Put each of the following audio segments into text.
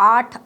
8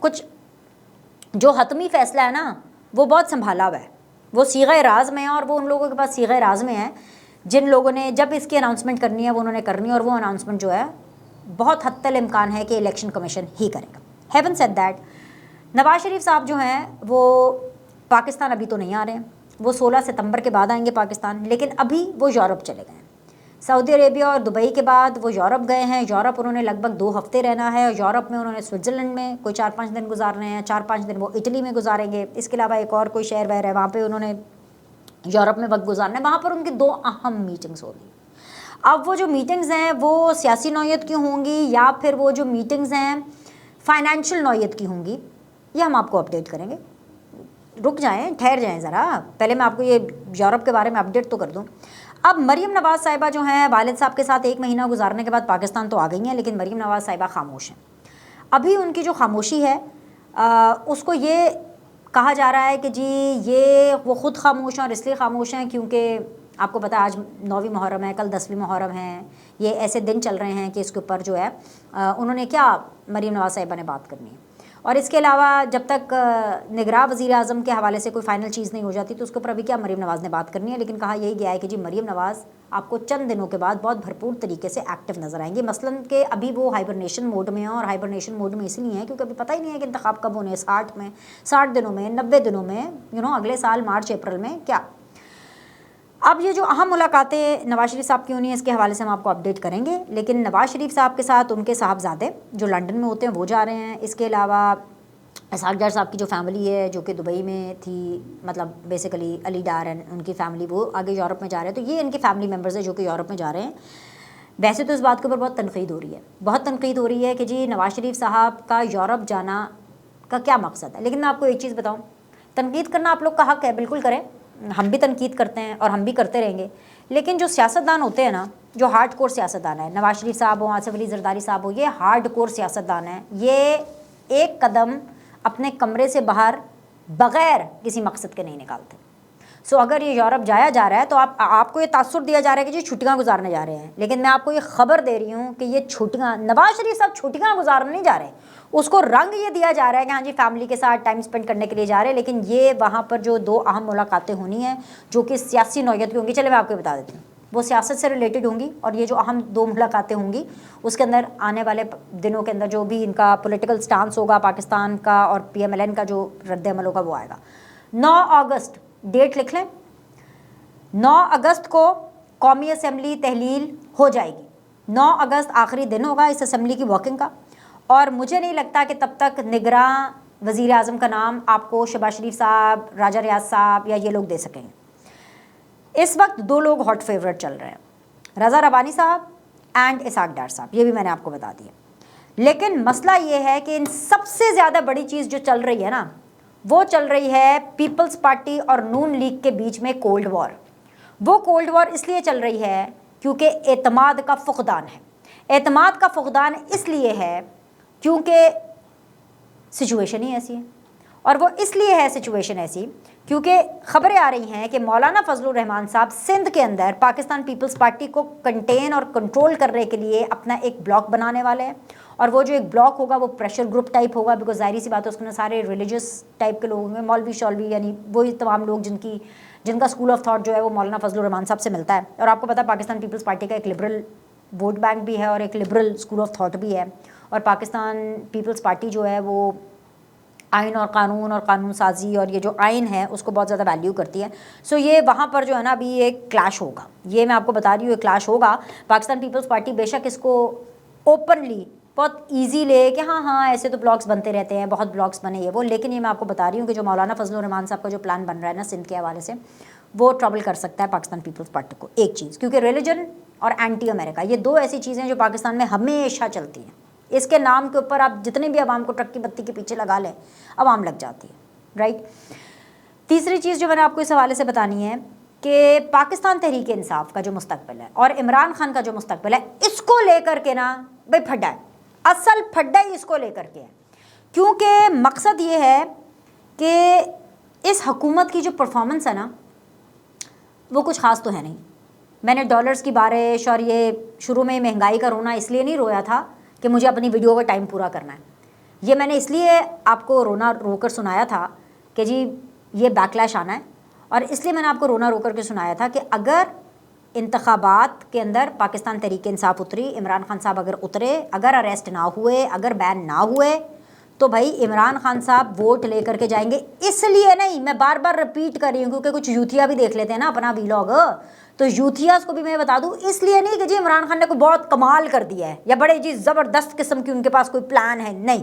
کچھ جو حتمی فیصلہ ہے نا وہ بہت سنبھالا ہوا ہے، وہ صیغہ راز میں ہے، اور وہ ان لوگوں کے پاس صیغہ راز میں ہے جن لوگوں نے جب اس کی اناؤنسمنٹ کرنی ہے وہ انہوں نے کرنی ہے، اور وہ اناؤنسمنٹ جو ہے بہت حد تک امکان ہے کہ الیکشن کمیشن ہی کرے گا۔ Heaven said that, Nawaz Sharif صاحب جو ہیں وہ پاکستان ابھی تو نہیں آ رہے ہیں، وہ 16 ستمبر کے بعد آئیں گے پاکستان، لیکن ابھی وہ یورپ چلے گئے ہیں۔ سعودی عربیہ اور دبئی کے بعد وہ یورپ گئے ہیں۔ یورپ انہوں نے لگ بھگ 2 ہفتے رہنا ہے، اور یورپ میں انہوں نے سوئٹزرلینڈ میں کوئی 4-5 دن گزارنے ہیں، 4-5 دن وہ اٹلی میں گزاریں گے، اس کے علاوہ ایک اور کوئی شہر وہر ہے وہاں پہ انہوں نے یورپ میں وقت گزارنا ہے۔ وہاں پر ان کی 2 اہم میٹنگز ہوگی۔ اب وہ جو میٹنگز ہیں وہ سیاسی نوعیت کی ہوں گی یا پھر وہ جو میٹنگز ہیں فائنینشیل نوعیت کی ہوں گی، یہ ہم آپ کو اپڈیٹ کریں گے۔ رک جائیں، ٹھہر جائیں ذرا، پہلے میں آپ کو یہ یورپ کے بارے میں اپڈیٹ تو کر دوں۔ اب مریم نواز صاحبہ جو ہیں والد صاحب کے ساتھ 1 مہینہ گزارنے کے بعد پاکستان تو آ گئی ہیں، لیکن مریم نواز صاحبہ خاموش ہیں۔ ابھی ان کی جو خاموشی ہے اس کو یہ کہا جا رہا ہے کہ جی یہ وہ خود خاموش ہیں، اور اس لیے خاموش ہیں کیونکہ آپ کو پتہ آج 9ویں محرم ہے، کل 10ویں محرم ہے، یہ ایسے دن چل رہے ہیں کہ اس کے اوپر جو ہے انہوں نے کیا مریم نواز صاحبہ نے بات کرنی ہے۔ اور اس کے علاوہ جب تک نگراں وزیر اعظم کے حوالے سے کوئی فائنل چیز نہیں ہو جاتی تو اس کے اوپر ابھی کیا مریم نواز نے بات کرنی ہے، لیکن کہا یہی گیا ہے کہ جی مریم نواز آپ کو چند دنوں کے بعد بہت بھرپور طریقے سے ایکٹیو نظر آئیں گی، مثلاً کہ ابھی وہ ہائبرنیشن موڈ میں ہیں، اور ہائبرنیشن موڈ میں اس لیے ہیں کیونکہ ابھی پتہ ہی نہیں ہے کہ انتخاب کب ہونے ہیں، 60 دنوں میں 90 دنوں میں اگلے سال مارچ اپریل میں کیا۔ اب یہ جو اہم ملاقاتیں نواز شریف صاحب کی ہونی ہیں اس کے حوالے سے ہم آپ کو اپڈیٹ کریں گے، لیکن نواز شریف صاحب کے ساتھ ان کے صاحبزادے جو لنڈن میں ہوتے ہیں وہ جا رہے ہیں۔ اس کے علاوہ اسحاق ڈار صاحب کی جو فیملی ہے جو کہ دبئی میں تھی، مطلب بیسیکلی علی ڈار اینڈ ان کی فیملی، وہ آگے یورپ میں جا رہے ہیں، تو یہ ان کے فیملی ممبرز ہیں جو کہ یورپ میں جا رہے ہیں۔ ویسے تو اس بات کے اوپر بہت تنقید ہو رہی ہے، بہت تنقید ہو رہی ہے کہ جی نواز شریف صاحب کا یورپ جانا کا کیا مقصد ہے، لیکن میں آپ کو ایک چیز بتاؤں، تنقید کرنا آپ لوگ کا حق ہے، بالکل کریں، ہم بھی تنقید کرتے ہیں اور ہم بھی کرتے رہیں گے، لیکن جو سیاستدان ہوتے ہیں نا، جو ہارڈ کور سیاستدان ہیں، نواز شریف صاحب ہوں، آصف علی زرداری صاحب ہو، یہ ہارڈ کور سیاستدان ہیں، یہ ایک قدم اپنے کمرے سے باہر بغیر کسی مقصد کے نہیں نکالتے۔ سو اگر یہ یورپ جایا جا رہا ہے تو آپ کو یہ تاثر دیا جا رہا ہے کہ جی چھٹیاں گزارنے جا رہے ہیں، لیکن میں آپ کو یہ خبر دے رہی ہوں کہ یہ چھٹیاں نواز شریف صاحب چھٹیاں گزارنے نہیں جا رہے، اس کو رنگ یہ دیا جا رہا ہے کہ ہاں جی فیملی کے ساتھ ٹائم سپینڈ کرنے کے لیے جا رہے ہیں، لیکن یہ وہاں پر جو 2 اہم ملاقاتیں ہونی ہیں جو کہ سیاسی نوعیت کی ہوں گی، چلے میں آپ کو بتا دیتی ہوں، وہ سیاست سے ریلیٹڈ ہوں گی، اور یہ جو اہم 2 ملاقاتیں ہوں گی اس کے اندر آنے والے دنوں کے اندر جو بھی ان کا پولیٹیکل سٹانس ہوگا پاکستان کا اور PMLN کا جو رد عمل ہوگا وہ آئے گا۔ 9 اگست ڈیٹ لکھ لیں، 9 اگست کو قومی اسمبلی تحلیل ہو جائے گی، 9 اگست آخری دن ہوگا اس اسمبلی کی ورکنگ کا، اور مجھے نہیں لگتا کہ تب تک نگراں وزیر اعظم کا نام آپ کو شہباز شریف صاحب، راجہ ریاض صاحب یا یہ لوگ دے سکیں گے۔ اس وقت 2 لوگ ہاٹ فیورٹ چل رہے ہیں، رضا ربانی صاحب اینڈ اسحاق ڈار صاحب، یہ بھی میں نے آپ کو بتا دیا، لیکن مسئلہ یہ ہے کہ ان سب سے زیادہ بڑی چیز جو چل رہی ہے نا وہ چل رہی ہے پیپلز پارٹی اور نون لیگ کے بیچ میں کولڈ وار۔ وہ کولڈ وار اس لیے چل رہی ہے کیونکہ اعتماد کا فقدان ہے، اعتماد کا فقدان اس لیے ہے کیونکہ سچویشن ہی ایسی ہے، اور وہ اس لیے ہے سچویشن ایسی کیونکہ خبریں آ رہی ہیں کہ مولانا فضل الرحمان صاحب سندھ کے اندر پاکستان پیپلز پارٹی کو کنٹین اور کنٹرول کرنے کے لیے اپنا ایک بلاک بنانے والے ہیں، اور وہ جو ایک بلاک ہوگا وہ پریشر گروپ ٹائپ ہوگا، بیکاز ظاہری سی بات ہے اس میں سارے ریلیجس ٹائپ کے لوگ ہوں گے، مولوی شولوی، یعنی وہی تمام لوگ جن کا اسکول آف تھاٹ جو ہے وہ مولانا فضل الرحمان صاحب سے ملتا ہے، اور آپ کو پتہ ہے پاکستان پیپلز پارٹی کا ایک لبرل ووٹ بینک بھی ہے اور ایک لبرل اسکول آف تھاٹ بھی ہے، اور پاکستان پیپلز پارٹی جو ہے وہ آئین اور قانون سازی اور یہ جو آئین ہے اس کو بہت زیادہ ویلیو کرتی ہے۔ سو یہ وہاں پر جو ہے نا ابھی ایک کلیش ہوگا، یہ میں آپ کو بتا رہی ہوں، ایک کلیش ہوگا۔ پاکستان پیپلز پارٹی بے شک اس کو اوپنلی بہت ایزی لے کہ ہاں ایسے تو بلاکس بنتے رہتے ہیں، بہت بلاکس بنے یہ وہ، لیکن یہ میں آپ کو بتا رہی ہوں کہ جو مولانا فضل الرحمان صاحب کا جو پلان بن رہا ہے نا سندھ کے حوالے سے، وہ ٹربل کر سکتا ہے پاکستان پیپلز پارٹی کو، ایک چیز، کیونکہ ریلیجن اور اینٹی امریکہ یہ 2 ایسی چیزیں جو پاکستان میں ہمیشہ چلتی ہیں، اس کے نام کے اوپر آپ جتنے بھی عوام کو ٹرک کی بتی کے پیچھے لگا لیں عوام لگ جاتی ہے، رائٹ۔ تیسری چیز جو میں نے آپ کو اس حوالے سے بتانی ہے کہ پاکستان تحریک انصاف کا جو مستقبل ہے اور عمران خان کا جو مستقبل ہے، اس کو لے کر کے نا بھائی پھڈا ہے، اصل پھڈا ہی اس کو لے کر کے ہے، کیونکہ مقصد یہ ہے کہ اس حکومت کی جو پرفارمنس ہے نا وہ کچھ خاص تو ہے نہیں۔ میں نے ڈالرز کی بارش اور یہ شروع میں مہنگائی کا رونا اس لیے نہیں رویا تھا کہ مجھے اپنی ویڈیو کا ٹائم پورا کرنا ہے، یہ میں نے اس لیے آپ کو رونا رو کر سنایا تھا کہ جی یہ بیکلیش آنا ہے، اور اس لیے میں نے آپ کو رونا رو کر کے سنایا تھا کہ اگر انتخابات کے اندر پاکستان تحریک انصاف اتری، عمران خان صاحب اگر اترے، اگر اریسٹ نہ ہوئے، اگر بین نہ ہوئے، تو بھائی عمران خان صاحب ووٹ لے کر کے جائیں گے. اس لیے نہیں، میں بار بار رپیٹ کر رہی ہوں کیونکہ کچھ یوتھیا بھی دیکھ لیتے ہیں نا اپنا ویلاگ، تو یوتھیاز کو بھی میں بتا دوں، اس لیے نہیں کہ جی عمران خان نے کوئی بہت کمال کر دیا ہے یا بڑے جی زبردست قسم کی ان کے پاس کوئی پلان ہے، نہیں،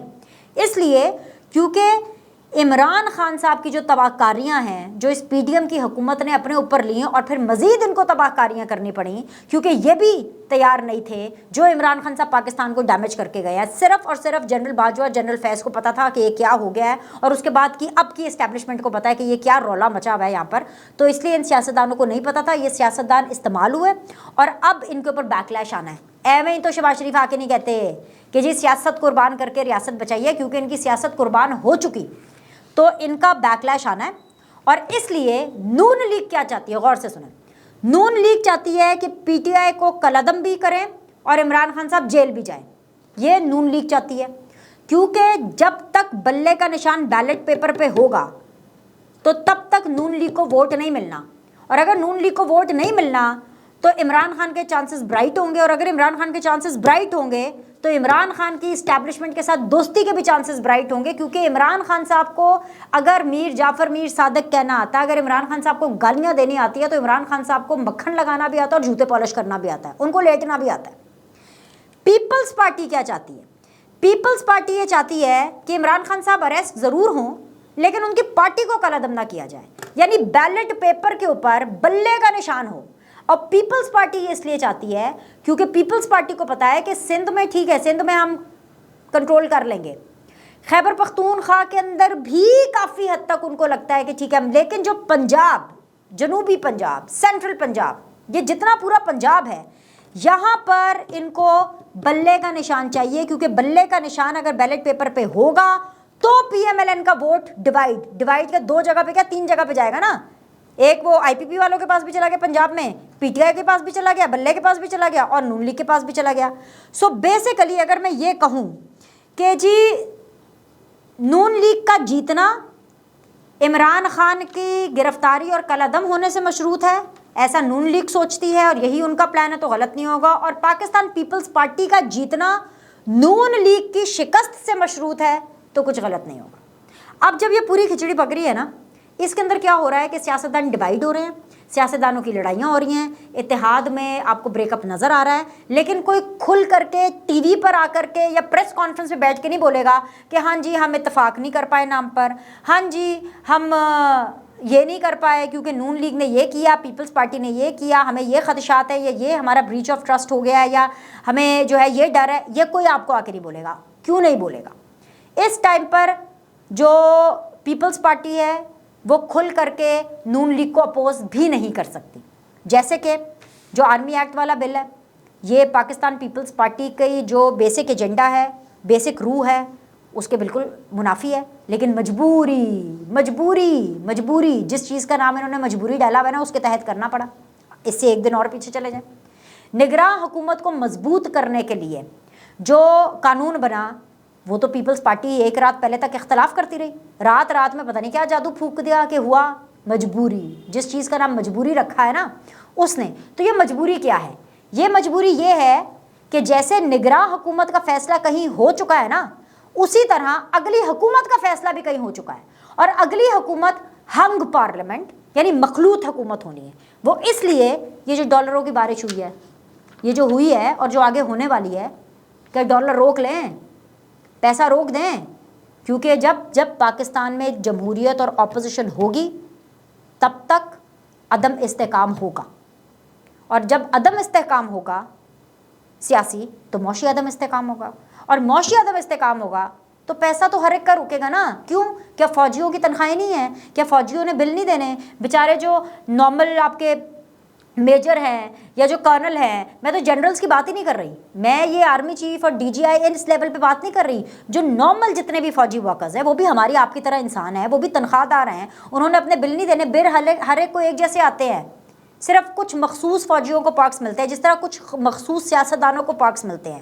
اس لیے کیونکہ عمران خان صاحب کی جو تباہ کاریاں ہیں جو اس پی ڈی ایم کی حکومت نے اپنے اوپر لی اور پھر مزید ان کو تباہ کاریاں کرنی پڑیں، کیونکہ یہ بھی تیار نہیں تھے جو عمران خان صاحب پاکستان کو ڈیمیج کر کے گیا. صرف اور صرف جنرل باجوہ، جنرل فیض کو پتا تھا کہ یہ کیا ہو گیا ہے، اور اس کے بعد کی اب کی اسٹیبلشمنٹ کو پتا ہے کہ یہ کیا رولا مچا ہوا ہے یہاں پر، تو اس لیے ان سیاستدانوں کو نہیں پتا تھا. یہ سیاستدان استعمال ہوئے اور اب ان کے اوپر بیکلیش آنا ہے. ایویں ہی تو شہباز شریف آ کے نہیں کہتے کہ جی سیاست قربان کر کے ریاست بچائیے، کیونکہ ان کی سیاست قربان ہو چکی، تو ان کا بیکلیش آنا ہے. اور اس لیے نون لیگ کیا چاہتی ہے، غور سے سنیں، نون لیگ چاہتی ہے کہ پی ٹی آئی کو کلعدم بھی کریں اور عمران خان صاحب جیل بھی جائیں. یہ نون لیگ چاہتی ہے، کیونکہ جب تک بلے کا نشان بیلٹ پیپر پہ ہوگا تو تب تک نون لیگ کو ووٹ نہیں ملنا، اور اگر نون لیگ کو ووٹ نہیں ملنا تو عمران خان کے چانسز برائٹ ہوں گے، اور اگر عمران خان کے چانسز برائٹ ہوں گے تو عمران خان کی اسٹیبلشمنٹ کے ساتھ دوستی کے بھی چانسز برائٹ ہوں گے. کیونکہ عمران خان صاحب کو اگر میر جعفر میر صادق کہنا آتا ہے، اگر عمران خان صاحب کو گالیاں دینی آتی ہے، تو عمران خان صاحب کو مکھن لگانا بھی آتا ہے اور جوتے پالش کرنا بھی آتا ہے، ان کو لیٹنا بھی آتا ہے. پیپلز پارٹی کیا چاہتی ہے؟ پیپلز پارٹی یہ چاہتی ہے کہ عمران خان صاحب اریسٹ ضرور ہوں لیکن ان کی پارٹی کو کالعدم نہ کیا جائے، یعنی بیلٹ پیپر کے اوپر بلے کا نشان ہو. اور پیپلز پارٹی یہ اس لیے چاہتی ہے کیونکہ پیپلز پارٹی کو پتا ہے کہ سندھ میں ٹھیک ہے، سندھ میں ہم کنٹرول کر لیں گے، خیبر پختونخوا کے اندر بھی کافی حد تک ان کو لگتا ہے کہ ٹھیک ہے، لیکن جو پنجاب، جنوبی پنجاب، سینٹرل پنجاب، یہ جتنا پورا پنجاب ہے، یہاں پر ان کو بلے کا نشان چاہیے. کیونکہ بلے کا نشان اگر بیلٹ پیپر پہ ہوگا تو پی ایم ایل این کا ووٹ ڈیوائڈ کا 2 جگہ پہ کیا 3 جگہ پہ جائے گا نا. ایک وہ آئی پی پی والوں کے پاس بھی چلا گیا پنجاب میں، پی ٹی آئی کے پاس بھی چلا گیا، بلے کے پاس بھی چلا گیا، اور نون لیگ کے پاس بھی چلا گیا. سو بیسیکلی اگر میں یہ کہوں کہ جی نون لیگ کا جیتنا عمران خان کی گرفتاری اور کالعدم ہونے سے مشروط ہے، ایسا نون لیگ سوچتی ہے اور یہی ان کا پلان ہے، تو غلط نہیں ہوگا. اور پاکستان پیپلز پارٹی کا جیتنا نون لیگ کی شکست سے مشروط ہے تو کچھ غلط نہیں ہوگا. اب جب یہ پوری کھچڑی پک رہی ہے نا، اس کے اندر کیا ہو رہا ہے کہ سیاستدان ڈیوائیڈ ہو رہے ہیں، سیاستدانوں کی لڑائیاں ہو رہی ہیں، اتحاد میں آپ کو بریک اپ نظر آ رہا ہے، لیکن کوئی کھل کر کے ٹی وی پر آ کر کے یا پریس کانفرنس پہ بیٹھ کے نہیں بولے گا کہ ہاں جی ہم اتفاق نہیں کر پائے نام پر، ہاں جی ہم یہ نہیں کر پائے کیونکہ نون لیگ نے یہ کیا، پیپلز پارٹی نے یہ کیا، ہمیں یہ خدشات ہے، یہ ہمارا بریچ آف ٹرسٹ ہو گیا ہے، یا ہمیں جو ہے یہ ڈر ہے. یہ کوئی آپ کو آ کے نہیں بولے گا. کیوں نہیں بولے گا؟ اس ٹائم پر جو پیپلز پارٹی ہے وہ کھل کر کے نون لیگ کو اپوز بھی نہیں کر سکتی. جیسے کہ جو آرمی ایکٹ والا بل ہے، یہ پاکستان پیپلز پارٹی کی جو بیسک ایجنڈا ہے، بیسک روح ہے، اس کے بالکل منافی ہے. لیکن مجبوری جس چیز کا نام انہوں نے مجبوری ڈالا ہوا ہے نا، اس کے تحت کرنا پڑا. اس سے ایک دن اور پیچھے چلے جائیں. نگراں حکومت کو مضبوط کرنے کے لیے جو قانون بنا وہ تو پیپلز پارٹی ایک رات پہلے تک اختلاف کرتی رہی، رات میں پتہ نہیں کیا جادو پھونک دیا کہ ہوا مجبوری. جس چیز کا نام مجبوری رکھا ہے نا اس نے، تو یہ مجبوری کیا ہے؟ یہ مجبوری یہ ہے کہ جیسے نگراں حکومت کا فیصلہ کہیں ہو چکا ہے نا، اسی طرح اگلی حکومت کا فیصلہ بھی کہیں ہو چکا ہے. اور اگلی حکومت ہنگ پارلیمنٹ یعنی مخلوط حکومت ہونی ہے. وہ اس لیے یہ جو ڈالروں کی بارش ہوئی ہے، یہ جو ہوئی ہے اور جو آگے ہونے والی ہے، کہ ڈالر روک لیں، پیسہ روک دیں، کیونکہ جب پاکستان میں جمہوریت اور اپوزیشن ہوگی تب تک عدم استحکام ہوگا، اور جب عدم استحکام ہوگا سیاسی تو معاشی عدم استحکام ہوگا، اور معاشی عدم استحکام ہوگا تو پیسہ تو ہر ایک کا رکے گا نا. کیوں؟ کیا فوجیوں کی تنخواہیں نہیں ہیں؟ کیا فوجیوں نے بل نہیں دینے؟ بیچارے جو نارمل آپ کے میجر ہیں یا جو کرنل ہیں، میں تو جنرلز کی بات ہی نہیں کر رہی، میں یہ آرمی چیف اور ڈی جی آئی اس لیول پہ بات نہیں کر رہی. جو نارمل جتنے بھی فوجی ورکرز ہیں وہ بھی ہماری آپ کی طرح انسان ہیں، وہ بھی تنخواہ دار ہیں، انہوں نے اپنے بل نہیں دینے. بل ہر ایک کو ایک جیسے آتے ہیں، صرف کچھ مخصوص فوجیوں کو پارکس ملتے ہیں، جس طرح کچھ مخصوص سیاستدانوں کو پارکس ملتے ہیں.